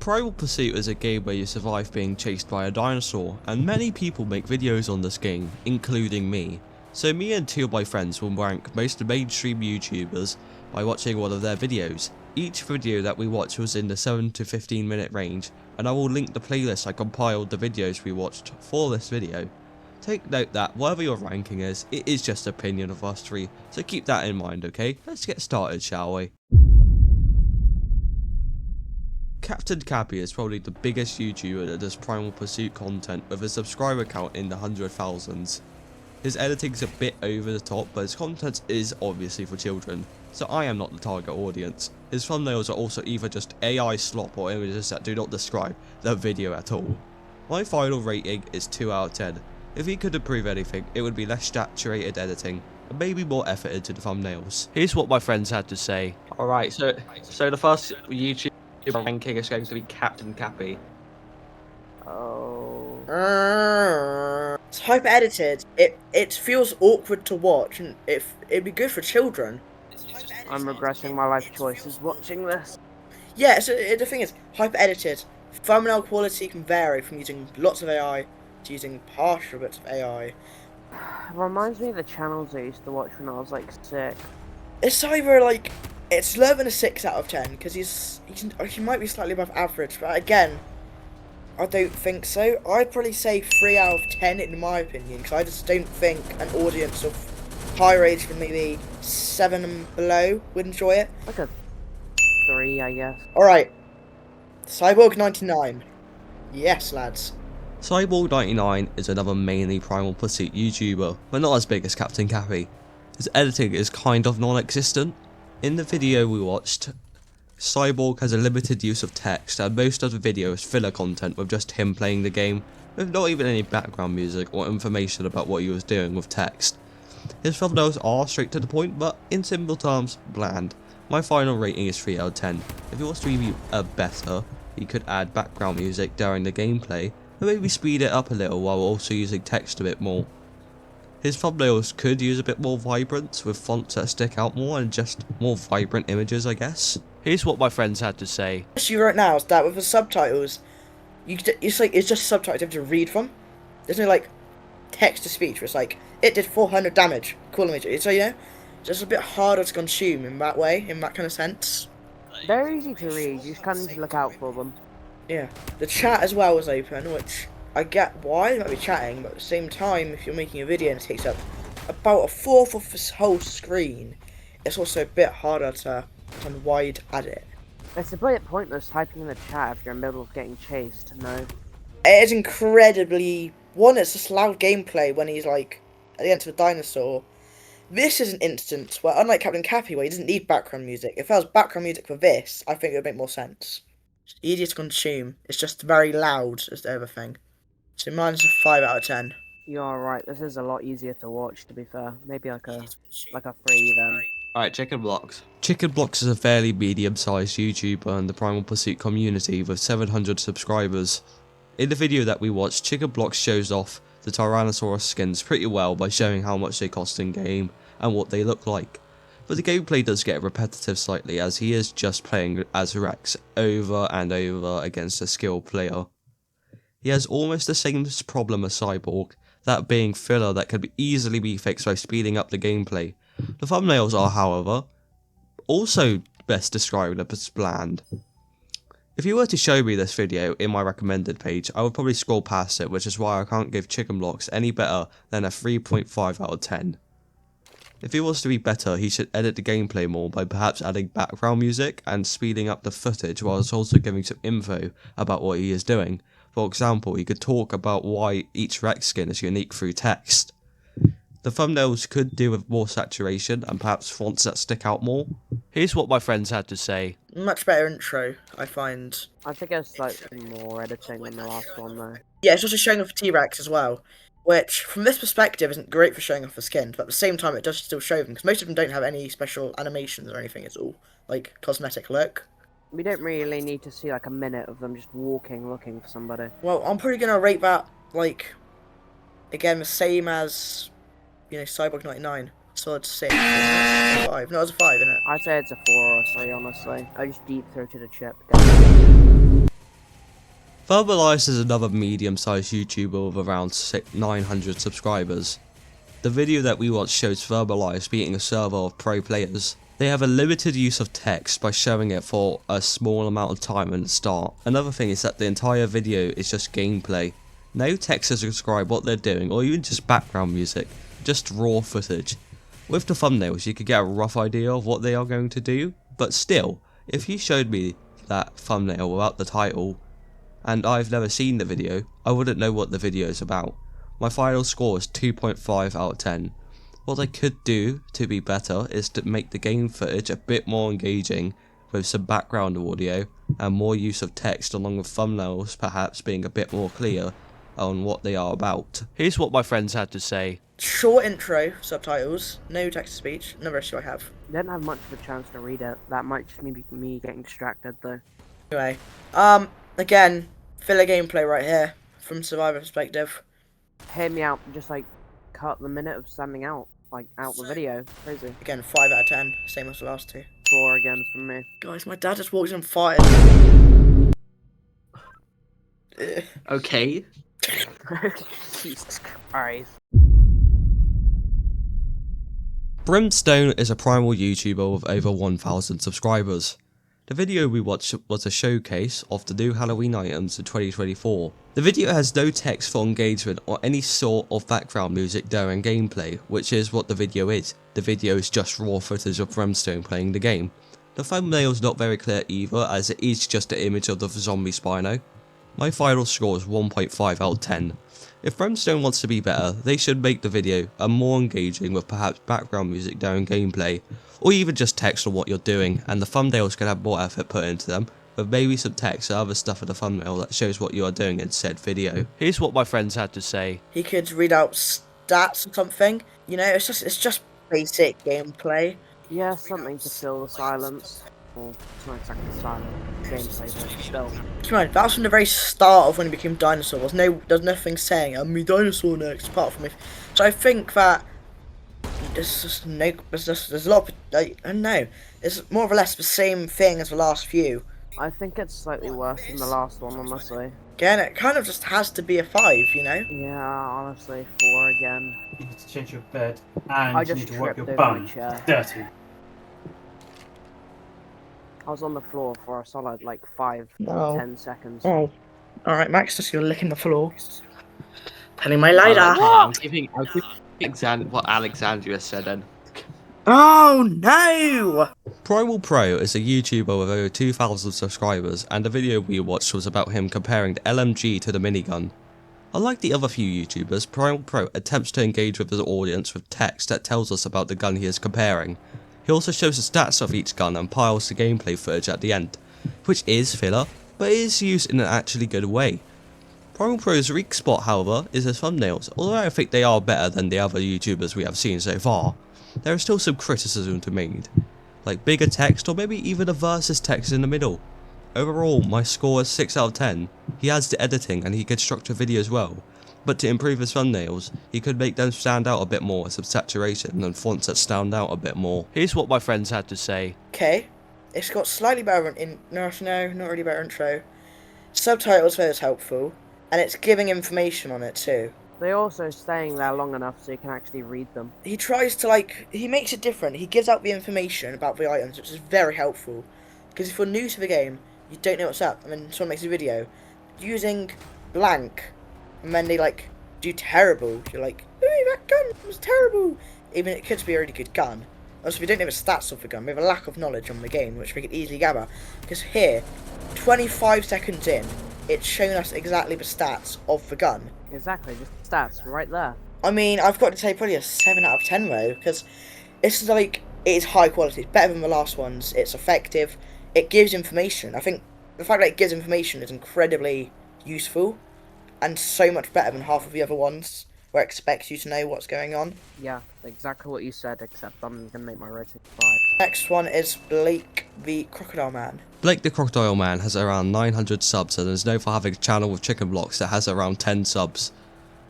Primal Pursuit is a game where you survive being chased by a dinosaur, and many people make videos on this game, including me. So me and two of my friends will rank most mainstream YouTubers by watching one of their videos. Each video that we watch was in the 7 to 15 minute range, and I will link the playlist I compiled the videos we watched for this video. Take note that whatever your ranking is, it is just opinion of us three, so keep that in mind, okay? Let's get started, shall we? Captain Capi is probably the biggest YouTuber that does Primal Pursuit content with a subscriber count in the 100,000s. His editing's a bit over the top, but his content is obviously for children, so I am not the target audience. His thumbnails are also either just AI slop or images that do not describe the video at all. My final rating is 2 out of 10. If he could improve anything, it would be less saturated editing, and maybe more effort into the thumbnails. Here's what my friends had to say. Alright, so the first YouTube ranking is going to be Captain Capi. Oh. It's hyper edited. It feels awkward to watch, and it'd be good for children. I'm regretting my life choices watching this. Yeah, so the thing is, hyper edited. Thumbnail quality can vary from using lots of AI to using partial bits of AI. It reminds me of the channels I used to watch when I was like 6. It's either like it's lower than a 6 out of 10 because he might be slightly above average, but again, I don't think so. I'd probably say 3 out of 10 in my opinion, because I just don't think an audience of high rating from maybe 7 and below would enjoy it. Like a 3, I guess. Alright, Cyborg99. Yes, lads. Cyborg99 is another mainly Primal Pursuit YouTuber, but not as big as Captain Capi. His editing is kind of non-existent. In the video we watched, Cyborg has a limited use of text, and most of the video is filler content with just him playing the game, with not even any background music or information about what he was doing with text. His thumbnails are straight to the point, but in simple terms, bland. My final rating is 3 out of 10. If he wants to be better, he could add background music during the gameplay, and maybe speed it up a little while also using text a bit more. His thumbnails could use a bit more vibrance with fonts that stick out more and just more vibrant images, I guess. Here's what my friends had to say. The issue right now is that with the subtitles, it's just subtitles you have to read from. There's no like text to speech where it's like, it did 400 damage, cool image. So, you know, it's just a bit harder to consume in that way, in that kind of sense. They're easy to read, you just kind of need to look out for them. Yeah. The chat as well was open, which I get why you might be chatting, but at the same time, if you're making a video and it takes up about a fourth of this whole screen, it's also a bit harder to wide edit. It's a bit pointless typing in the chat if you're in the middle of getting chased, no? It is incredibly... One, it's just loud gameplay when he's like at the end of a dinosaur. This is an instance where, unlike Captain Capi, where he doesn't need background music, if there was background music for this, I think it would make more sense. It's easier to consume. It's just very loud as the other thing. So mine's a 5 out of 10. You are right, this is a lot easier to watch, to be fair. Maybe like a 3 then. Alright, ChickenBlox. ChickenBlox is a fairly medium-sized YouTuber in the Primal Pursuit community with 700 subscribers. In the video that we watched, ChickenBlox shows off the Tyrannosaurus skins pretty well by showing how much they cost in game and what they look like. But the gameplay does get repetitive slightly, as he is just playing as Rex over and over against a skilled player. He has almost the same problem as Cyborg, that being filler that could easily be fixed by speeding up the gameplay. The thumbnails are, however, also best described as bland. If you were to show me this video in my recommended page, I would probably scroll past it, which is why I can't give ChickenBlox any better than a 3.5 out of 10. If he wants to be better, he should edit the gameplay more by perhaps adding background music and speeding up the footage whilst also giving some info about what he is doing. For example, he could talk about why each Rex skin is unique through text. The thumbnails could do with more saturation and perhaps fonts that stick out more. Here's what my friends had to say. Much better intro, I find. I think it's like more editing than the last one though. Yeah, it's also showing off T-Rex as well, which from this perspective isn't great for showing off the skins, but at the same time it does still show them, because most of them don't have any special animations or anything. It's all like cosmetic look. We don't really need to see like a minute of them just walking looking for somebody. Well, I'm probably gonna rate that like again the same as, you know, Cyborg99. So I'd say 5. No, it was a 5, isn't it? I'd say it's a 4 or a 3, honestly. I just deep throated a chip. Thermolized is another medium-sized YouTuber with around 900 subscribers. The video that we watched shows Thermolized beating a server of pro players. They have a limited use of text by showing it for a small amount of time at the start. Another thing is that the entire video is just gameplay. No text to describe what they're doing or even just background music, just raw footage. With the thumbnails you could get a rough idea of what they are going to do, but still, if you showed me that thumbnail without the title, and I've never seen the video, I wouldn't know what the video is about. My final score is 2.5 out of 10. What I could do to be better is to make the game footage a bit more engaging with some background audio and more use of text along with thumbnails perhaps being a bit more clear on what they are about. Here's what my friends had to say. Short intro, subtitles, no text to speech, another issue I have. Didn't have much of a chance to read it. That might just be me getting distracted though. Anyway, again, filler gameplay right here, from survivor perspective. Hear me out, just like cut the minute of standing out, like out the video. Crazy. Again, 5 out of 10, same as the last two. 4 again from me. Guys, my dad just walked in fire. Okay. Jesus Christ. BrimStone is a Primal YouTuber with over 1,000 subscribers. The video we watched was a showcase of the new Halloween items in 2024. The video has no text for engagement or any sort of background music during gameplay, which is what the video is. The video is just raw footage of BrimStone playing the game. The thumbnail is not very clear either, as it is just an image of the zombie Spino. My final score is 1.5 out of 10. If BrimStone wants to be better, they should make the video more engaging with perhaps background music during gameplay, or even just text on what you're doing, and the thumbnails can have more effort put into them, with maybe some text or other stuff in the thumbnail that shows what you are doing in said video. Here's what my friends had to say. He could read out stats or something. You know, it's just basic gameplay. Yeah, something to fill the silence. Well, it's not exactly silent gameplay, but still. Come on, that was from the very start of when he became dinosaur. There's nothing saying, I'm me dinosaur next, apart from if. So I think that there's a lot of, I don't know, it's more or less the same thing as the last few. I think it's slightly worse than the last one, honestly. Again, it kind of just has to be a 5, you know? Yeah, honestly, 4 again. You need to change your bed and I you just need to wipe tripped your over my bum. chair. Dirty. I was on the floor for a solid, like, 10 seconds. Oh. Alright, Max, just you're licking the floor. Telling my later. I'm keeping what Alexandria said then. Oh no! Primal Pro is a YouTuber with over 2,000 subscribers, and the video we watched was about him comparing the LMG to the minigun. Unlike the other few YouTubers, Primal Pro attempts to engage with his audience with text that tells us about the gun he is comparing. He also shows the stats of each gun and piles the gameplay footage at the end, which is filler, but is used in an actually good way. Primal Pro's weak spot, however, is his thumbnails. Although I think they are better than the other YouTubers we have seen so far, there is still some criticism to be made, like bigger text or maybe even a versus text in the middle. Overall, my score is 6 out of 10. He adds the editing and he can structure videos well, but to improve his thumbnails, he could make them stand out a bit more with some saturation and fonts that stand out a bit more. Here's what my friends had to say. Okay, it's got slightly better no, not really better intro. Subtitles where it's helpful, and it's giving information on it too. They're also staying there long enough so you can actually read them. He tries to he makes it different. He gives out the information about the items, which is very helpful. Because if you're new to the game, you don't know what's up, and then someone makes a video using blank, and then they do terrible. You're like, hey, that gun was terrible. Even it could be a really good gun. Also, we don't know the stats of the gun. We have a lack of knowledge on the game, which we could easily gather. Because here, 25 seconds in, it's shown us exactly the stats of the gun. Exactly, just stats right there. I mean, I've got to say probably a 7 out of 10 though, because it's it is high quality. It's better than the last ones. It's effective. It gives information. I think the fact that it gives information is incredibly useful, and so much better than half of the other ones, where it expects you to know what's going on. Yeah, exactly what you said, except I'm gonna make my rating 5. Next one is Blake the Crocodile Man. Blake the Crocodile Man has around 900 subs and is known for having a channel with ChickenBlox that has around 10 subs.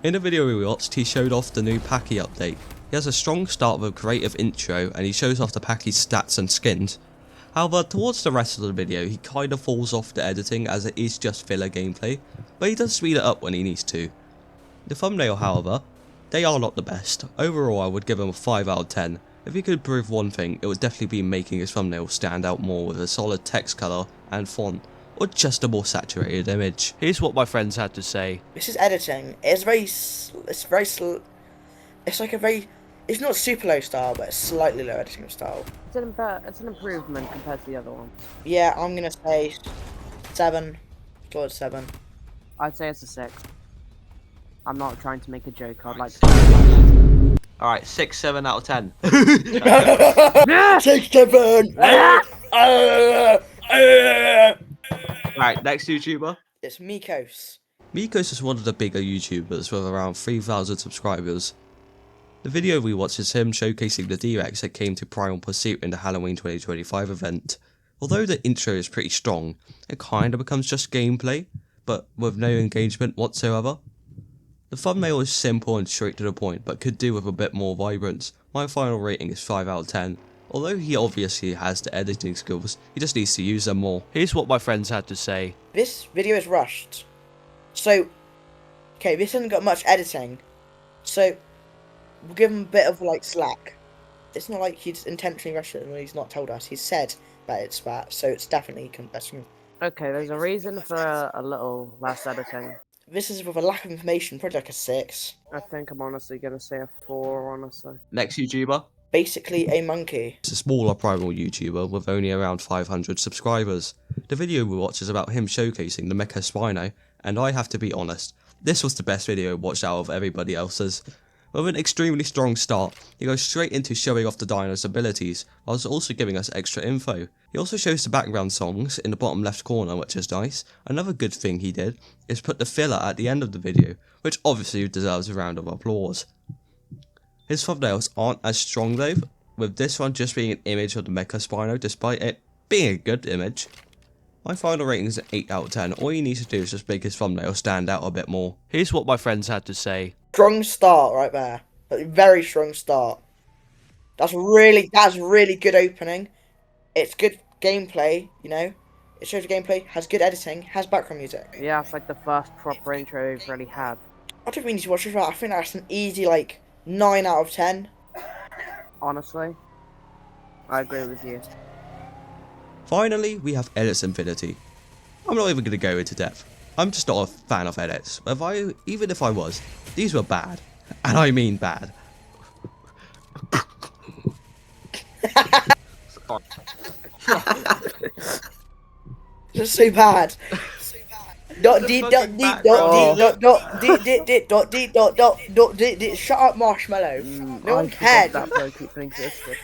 In the video we watched, he showed off the new Packy update. He has a strong start with a creative intro and he shows off the Packy's stats and skins. However, towards the rest of the video, he kind of falls off the editing as it is just filler gameplay, but he does speed it up when he needs to. The thumbnail, however, they are not the best. Overall, I would give him a 5 out of 10. If he could improve one thing, it would definitely be making his thumbnail stand out more with a solid text colour and font, or just a more saturated image. Here's what my friends had to say. This is editing. It's not super low style, but it's slightly low editing style. It's an improvement compared to the other one. Yeah, I'm gonna say 7. Towards 7. I'd say it's a 6. I'm not trying to make a joke. I'd like to. Alright, 6, 7 out of 10. 6, 7. Right, next YouTuber. It's Mikos. Mikos is one of the bigger YouTubers with around 3,000 subscribers. The video we watched is him showcasing the D-Rex that came to Primal Pursuit in the Halloween 2025 event. Although the intro is pretty strong, it kinda becomes just gameplay, but with no engagement whatsoever. The thumbnail is simple and straight to the point, but could do with a bit more vibrance. My final rating is 5 out of 10. Although he obviously has the editing skills, he just needs to use them more. Here's what my friends had to say. This video is rushed. So, okay, this hasn't got much editing. So, we'll give him a bit of, like, slack. It's not like he's intentionally rushed it when he's not told us. He's said that it's that, so it's definitely confessing. Okay, there's a reason for a little less editing. This is with a lack of information, probably like a 6. I think I'm honestly gonna say a 4, honestly. Next YouTuber. BasicallyAMonke. It's a smaller Primal YouTuber with only around 500 subscribers. The video we watched is about him showcasing the Mecha Spino, and I have to be honest, this was the best video watched out of everybody else's. With an extremely strong start, he goes straight into showing off the dino's abilities, whilst also giving us extra info. He also shows the background songs in the bottom left corner, which is nice. Another good thing he did is put the filler at the end of the video, which obviously deserves a round of applause. His thumbnails aren't as strong though, with this one just being an image of the Mecha Spino despite it being a good image. My final rating is an 8 out of 10, all you need to do is just make his thumbnail stand out a bit more. Here's what my friends had to say. Strong start right there. A very strong start. That's really good opening. It's good gameplay, you know. It shows the gameplay, has good editing, has background music. Yeah, it's like the first proper intro we've really had. I don't really need to watch this, but I think that's an easy, like, 9 out of 10. Honestly, I agree with you. Finally, we have EditzInfinity. I'm not even going to go into depth. I'm just not a fan of edits. Even if I was, these were bad. And I mean bad. Just so bad. Shut up, Marshmallow. No one cared. That bloke even existed.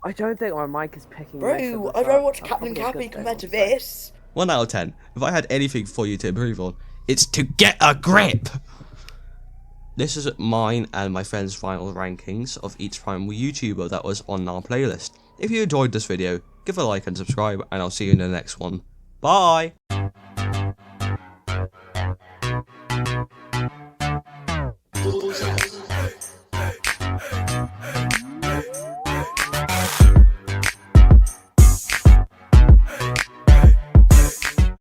I don't think my mic is picking. Bro, I don't watch Captain Capi compared to this. 1 out of 10. If I had anything for you to improve on, it's to get a grip! This is mine and my friend's final rankings of each Primal YouTuber that was on our playlist. If you enjoyed this video, give a like and subscribe, and I'll see you in the next one. Bye!